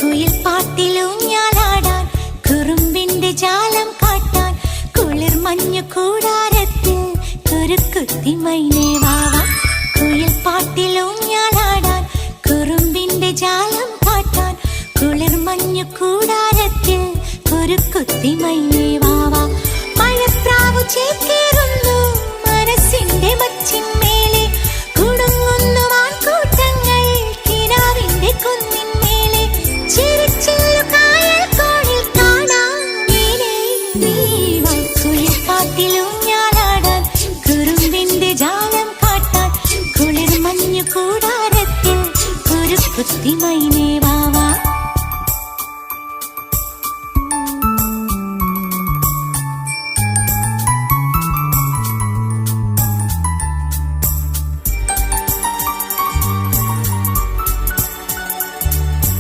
കുയിൽ പാട്ടിലൂഞ്ഞാലാടാൻ കുറുമ്പിന്റെ ജാലം കാട്ടാൻ കുളിർ മഞ്ഞു കൂടാരത്തിൽ കുരുക്കുത്തി മൈനേ വാവാ. കുയിൽ പാട്ടിലൂഞ്ഞാലാടാൻ കുറുമ്പിന്റെ ജാലം കാട്ടാൻ കുളിർ മഞ്ഞു കൂടാരത്തിൽ കുരുക്കുത്തി മൈനേ വാവാ. മഴപ്രാവു ചേക്കേറുന്നു മനസ്സിന്റെ മച്ചിന്മേലെ കുടുങ്ങുന്നു മാൻകൂട്ടങ്ങൾ കിനാവിന്റെ കുന്നിന്മേലെ ചിരിച്ചില്ലു കായൽ കോണിൽ കാണാം മേലെ നീവാ. കുയിൽ പാട്ടിലൂഞ്ഞാലാടാൻ കുറുമ്പിന്റെ ജാലം കാട്ടാൻ കുളിർ മഞ്ഞു കൂടാരത്തിൽ കുരുക്കുത്തി മൈന